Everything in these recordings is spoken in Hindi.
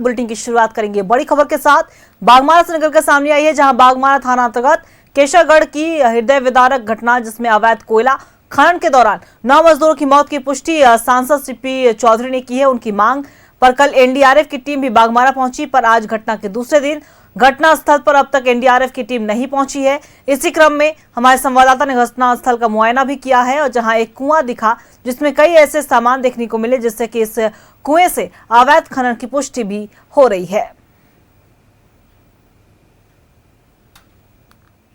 बुलेटिन की शुरुआत करेंगे बड़ी खबर के साथ। बागमारा से निकलकर सामने आई है, जहां बागमारा थाना अंतर्गत केशरगढ़ की हृदय विदारक घटना, जिसमें अवैध कोयला खनन के दौरान 9 मजदूरों की मौत की पुष्टि सांसद सीपी चौधरी ने की है। उनकी मांग पर कल एनडीआरएफ की टीम भी बागमारा पहुंची, पर आज घटना के दूसरे दिन घटना स्थल पर अब तक एनडीआरएफ की टीम नहीं पहुंची है। इसी क्रम में हमारे संवाददाता ने घटना स्थल का मुआयना भी किया है, और जहां एक कुआं दिखा जिसमें कई ऐसे सामान देखने को मिले, जिससे कि इस कुएं से अवैध खनन की पुष्टि भी हो रही है।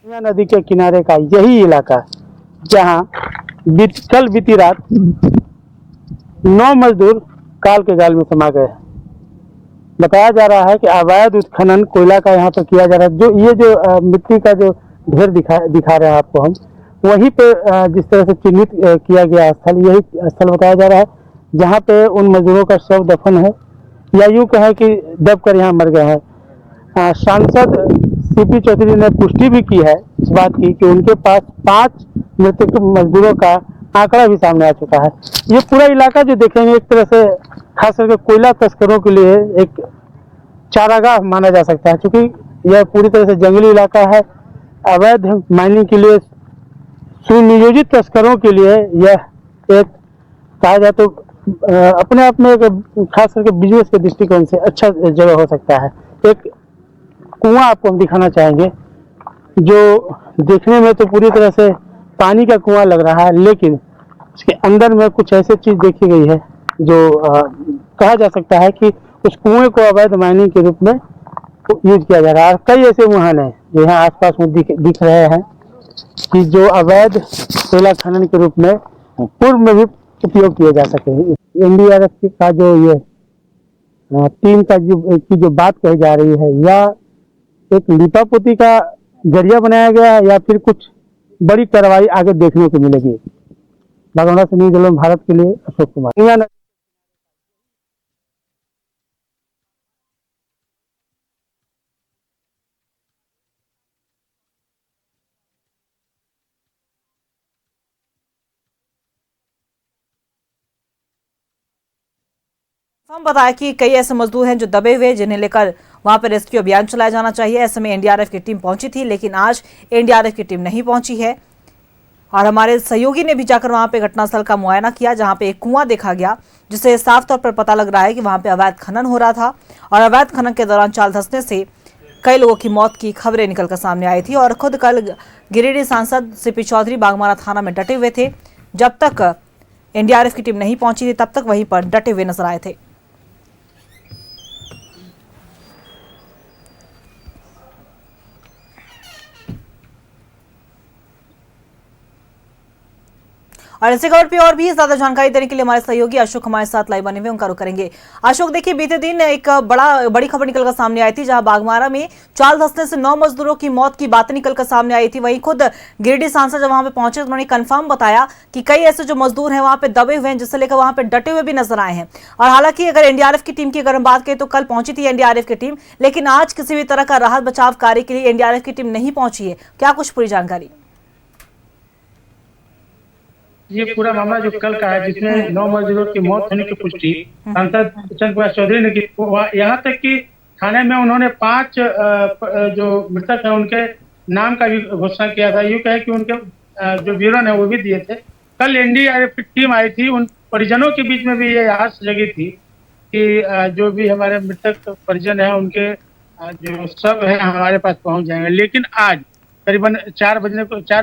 नदी के किनारे का यही इलाका, जहां कल बीती रात 9 मजदूर काल के जाल में समा गए। बताया जा रहा है कि अवैध उत्खनन कोयला का यहाँ पर किया जा रहा है। जो मिट्टी का जो ढेर दिखा रहे हैं आपको हम, वहीं पे जिस तरह से चिन्हित किया गया स्थल, यही स्थल बताया जा रहा है जहाँ पे उन मजदूरों का शव दफन है, या यूँ कहें कि दब कर यहाँ मर गए हैं। सांसद सीपी चौधरी ने पुष्टि भी की है इस बात की कि उनके पास 5 मृतक मजदूरों का आंकड़ा भी सामने आ चुका है। ये पूरा इलाका जो देखेंगे, एक तरह से खास करके कोयला तस्करों के लिए एक चारागाह माना जा सकता है, क्योंकि यह पूरी तरह से जंगली इलाका है। अवैध माइनिंग के लिए, सुनियोजित तस्करों के लिए यह एक कहा जाए तो अपने आप में एक खास करके बिजनेस के दृष्टिकोण से अच्छा जगह हो सकता है। एक कुआं आपको हम दिखाना चाहेंगे, जो देखने में तो पूरी तरह से पानी का कुआं लग रहा है, लेकिन इसके अंदर में कुछ ऐसी चीज देखी गई है जो कहा जा सकता है कि उस कुएं को अवैध माइनिंग के रूप में यूज किया जा रहा है। कई ऐसे वाहन हैं जो यहाँ आसपास में दिख रहे हैं कि जो अवैध कोयला खनन के रूप में पूर्व में भी उपयोग किए जा सके। एनडीआरएफ का जो ये टीम का जो बात कही जा रही है, या एक लिपापोती का जरिया बनाया गया है, या फिर कुछ बड़ी कार्रवाई आगे देखने को मिलेगी। बागमारा से न्यूज़ 11 भारत के लिए अशोक कुमार। हम बताया कि कई ऐसे मजदूर हैं जो दबे हुए, जिन्हें लेकर वहां पर रेस्क्यू अभियान चलाया जाना चाहिए। ऐसे में एनडीआरएफ की टीम पहुंची थी, लेकिन आज एनडीआरएफ की टीम नहीं पहुंची है। और हमारे सहयोगी ने भी जाकर वहां पे घटनास्थल का मुआयना किया, जहां पे एक कुआं देखा गया, जिससे साफ तौर पर पता लग रहा है कि वहां पे अवैध खनन हो रहा था। और अवैध खनन के दौरान चाल धंसने से कई लोगों की मौत की खबरें निकलकर सामने आई थी। और खुद कल गिरिडीह सांसद सीपी चौधरी बागमारा थाना में डटे हुए थे। जब तक एनडीआरएफ की टीम नहीं पहुंची थी, तब तक वहीं पर डटे हुए नजर आए थे। और इसी खबर पे और भी ज्यादा जानकारी देने के लिए हमारे सहयोगी अशोक हमारे साथ लाइव बने हुए, उनका रुख करेंगे। अशोक, देखिए, बीते दिन एक बड़ी खबर निकलकर सामने आई थी, जहां बागमारा में चाल धंसने से 9 मजदूरों की मौत की बातें निकलकर सामने आई थी। वहीं खुद गिरिडीह सांसद जब वहां पे पहुंचे, उन्होंने कंफर्म बताया कि कई ऐसे जो मजदूर हैं वहां पे दबे हुए हैं, जिससे लेकर वहां पे डटे हुए भी नजर आए हैं। और हालांकि अगर एनडीआरएफ की टीम की अगर हम बात करें तो कल पहुंची थी एनडीआरएफ की टीम, लेकिन आज किसी भी तरह का राहत बचाव कार्य के लिए एनडीआरएफ की टीम नहीं पहुंची है। क्या कुछ पूरी जानकारी? ये पूरा मामला जो कल का है, जिसमें 9 मजदूरों की मौत होने की पुष्टि सांसद चंद्र कुमार चौधरी ने की। यहाँ तक कि थाने में उन्होंने 5 जो मृतक है उनके नाम का भी घोषणा किया था। यूँ कहे कि उनके जो विवरण है वो भी दिए थे। कल एनडीआरएफ की टीम आई थी, उन परिजनों के बीच में भी ये आस जगी थी कि जो भी हमारे मृतक परिजन है उनके जो शव है हमारे पास पहुंच जाएंगे। लेकिन आज करीबन 4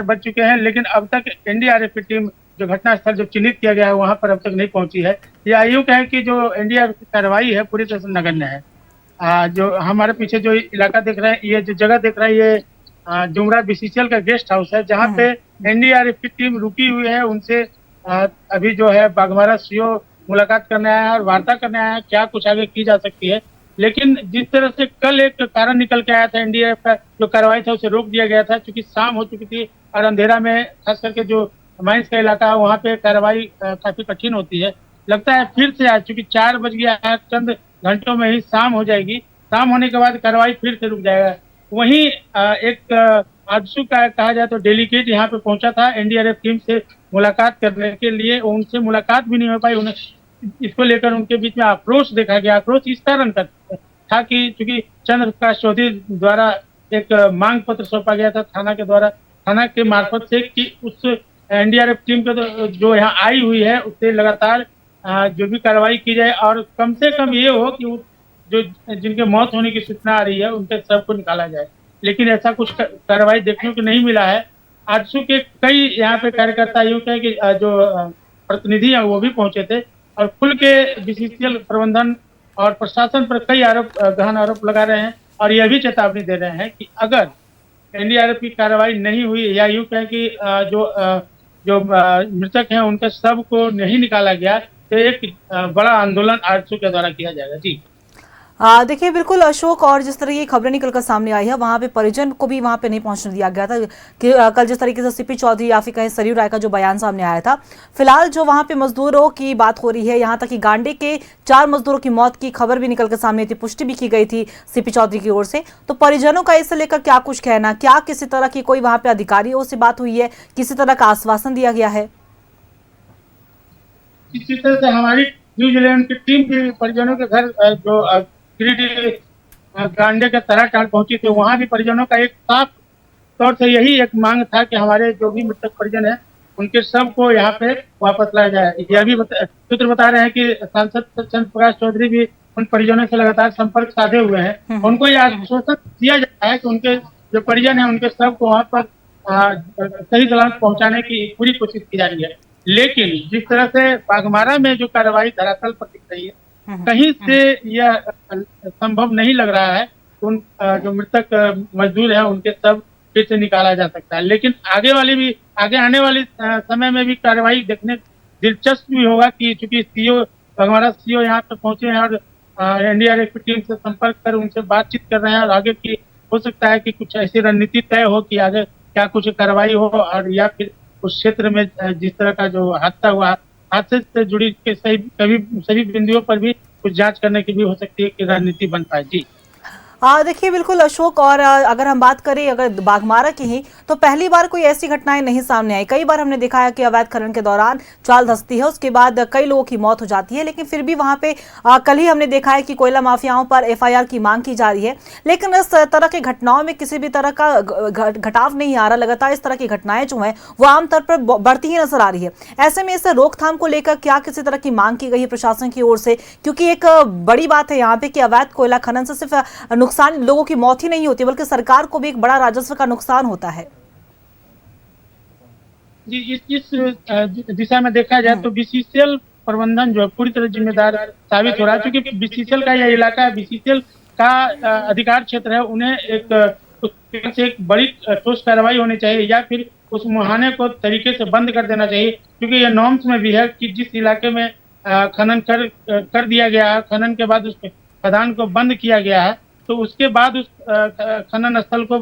बज चुके हैं, लेकिन अब तक एनडीआरएफ की टीम जो घटनास्थल जो चिन्हित किया गया है वहां पर अब तक नहीं पहुंची है। या यूँ कहें कि जो एनडीआरएफ की कार्रवाई है पूरी तरह से नगण्य है। जो हमारे पीछे जो इलाका देख रहे हैं, ये जो जगह देख रहे हैं, ये जुमरा बीसीसीएल का गेस्ट हाउस है, जहाँ पे एनडीआरएफ की टीम रुकी हुई है। उनसे अभी जो है बागमारा सीओ मुलाकात करने आया है और वार्ता करने आया है, क्या कुछ आगे की जा सकती है। लेकिन जिस तरह से कल एक कारण निकल के आया था, एनडीआरएफ का जो कार्रवाई था उसे रोक दिया गया था, क्योंकि शाम हो चुकी थी और अंधेरा में खास करके जो माइंस का इलाका है वहाँ पे कार्रवाई काफी कठिन होती है। लगता है फिर से आज, चूंकि 4 बज गया है, चंद घंटों में ही शाम हो जाएगी। शाम होने के बाद कार्रवाई फिर से रुक जाएगा। वहीं एक आजसू का कहा जाए तो डेलीगेट यहाँ पे पहुंचा था एनडीआरएफ टीम से मुलाकात करने के लिए। उनसे मुलाकात भी नहीं हो पाई। उन्हें इसको लेकर उनके बीच में आक्रोश देखा गया। आक्रोश इस कारण का था कि चूंकि चंद्र प्रकाश चौधरी द्वारा एक मांग पत्र सौंपा गया था थाना के द्वारा, थाना के मार्फत से, कि उस एनडीआरएफ टीम के जो यहाँ आई हुई है उससे लगातार जो भी कार्रवाई की जाए और कम से कम ये हो कि जो जिनके मौत होने की सूचना आ रही है उनके सब को निकाला जाए। लेकिन ऐसा कुछ कार्रवाई देखने को नहीं मिला है। आजसू के कई यहाँ पे कार्यकर्ता यूँ कहें कि जो प्रतिनिधि हैं वो भी पहुंचे थे और खुल के बीसीसीएल प्रबंधन और प्रशासन पर कई गहन आरोप लगा रहे हैं और यह भी चेतावनी दे रहे हैं कि अगर एनडीआरएफ की कार्रवाई नहीं हुई या यूँ कहें कि जो मृतक हैं उनके शव को नहीं निकाला गया तो एक बड़ा आंदोलन आजसू के द्वारा किया जाएगा। जी देखिए बिल्कुल अशोक, और जिस तरह की खबरें निकल कर सामने आई है वहां पे परिजन को भी वहां पे नहीं पहुंचने दिया गया था कि कल जिस तरीके से सीपी चौधरी या फिर कहीं सरयू राय का जो बयान सामने आया था। फिलहाल जो वहां पे मजदूरों की बात हो रही है, यहाँ तक कि गांडे के 4 मजदूरों की मौत की खबर भी निकल कर सामने थी, पुष्टि भी की गई थी सीपी चौधरी की ओर से। तो परिजनों का इससे लेकर क्या कुछ कहना, क्या किसी तरह की कोई वहां पे अधिकारियों से बात हुई है, किसी तरह का आश्वासन दिया गया है? इसी तरह से हमारी न्यूजीलैंड की टीम भी परिजनों के घर जो गांडे के तराटाल पहुंची थी, वहां भी परिजनों का एक साफ तौर से यही एक मांग था कि हमारे जो भी मृतक परिजन है उनके सब को यहाँ पे वापस लाया जाए। यह भी सूत्र बता रहे हैं कि सांसद चंद्र प्रकाश चौधरी भी उन परिजनों से लगातार संपर्क साधे हुए हैं। उनको यह आश्वासन दिया जाता है कि उनके जो परिजन है उनके सब को वहाँ पर सही सलामत पहुंचाने की पूरी कोशिश की जा रही है। लेकिन जिस तरह से बाघमारा में जो कार्रवाई धरातल पर दिख रही है, कहीं से यह संभव नहीं लग रहा है उन जो मृतक मजदूर हैं उनके सब फिर से निकाला जा सकता है। लेकिन आगे आने वाले समय में भी कार्रवाई देखने दिलचस्प भी होगा कि चूंकि बाघमारा सीओ यहाँ पर पहुंचे हैं और एनडीआरएफ की टीम से संपर्क कर उनसे बातचीत कर रहे हैं और आगे की हो सकता है कि कुछ ऐसी रणनीति तय हो कि आगे क्या कुछ कार्रवाई हो और या फिर उस क्षेत्र में जिस तरह का जो हादसा हुआ, हादसे से जुड़ी के सभी बिंदुओं पर भी कुछ जांच करने की भी हो सकती है कि रणनीति बन पाए। जी देखिए बिल्कुल अशोक, और अगर हम बात करें अगर बाघमारा की ही, तो पहली बार कोई ऐसी घटनाएं नहीं सामने आई। कई बार हमने देखा है कि अवैध खनन के दौरान चाल धंसती है, उसके बाद कई लोगों की मौत हो जाती है, लेकिन फिर भी वहां पे कल ही हमने देखा है कि कोयला माफियाओं पर एफआईआर की मांग की जा रही है। लेकिन इस तरह के घटनाओं में किसी भी तरह का घटाव नहीं आ रहा। लगातार इस तरह की घटनाएं जो है वो आमतौर पर बढ़ती ही नजर आ रही है। ऐसे में इसे रोकथाम को लेकर क्या किसी तरह की मांग की गई है प्रशासन की ओर से? क्योंकि एक बड़ी बात है यहाँ पे कि अवैध कोयला खनन से सिर्फ नुकसान लोगों की मौत ही नहीं होती बल्कि सरकार को भी एक बड़ा राजस्व का नुकसान होता है। जी इस दिशा में देखा जाए तो बीसीसीएल प्रबंधन जो है पूरी तरह जिम्मेदार साबित हो रहा है, क्योंकि बीसीसीएल का यह इलाका है, बीसीसीएल का अधिकार क्षेत्र है। उन्हें एक बड़ी ठोस कार्रवाई होनी चाहिए या फिर उस मुहाने को तरीके से बंद कर देना चाहिए, क्योंकि यह नॉर्म्स में भी है कि जिस इलाके में खनन कर दिया गया है, खनन के बाद उस खदान को बंद किया गया है, तो उसके बाद उस खनन स्थल को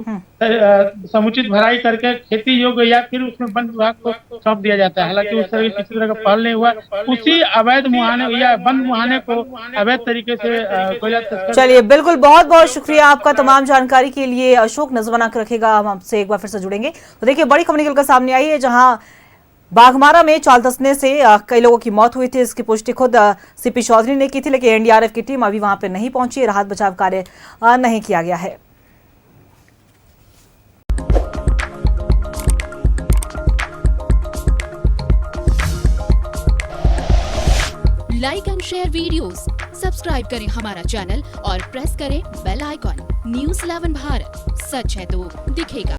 समुचित भराई करके खेती योग्य या फिर उसमें वन विभाग को सौंप दिया जाता है। हालांकि उस तरह किसी तरह का पहल नहीं हुआ, उसी अवैध मुहाने या बंद मुहाने को अवैध तरीके से कोयला तस्कर। चलिए बिल्कुल, बहुत बहुत शुक्रिया आपका तमाम जानकारी के लिए अशोक। नजर बना के रखेगा, हम आपसे एक बार फिर से जुड़ेंगे। तो देखिए बड़ी खबर निकलकर सामने आई है, जहां बाघमारा में चाल धंसने से कई लोगों की मौत हुई थी। इसकी पुष्टि खुद सीपी चौधरी ने की थी, लेकिन एनडीआरएफ की टीम अभी वहां पर नहीं पहुंची, राहत बचाव कार्य नहीं किया गया है। Like and share videos, subscribe करें हमारा चैनल और प्रेस करें बेल आइकॉन। न्यूज़ 11 भारत, सच है तो दिखेगा।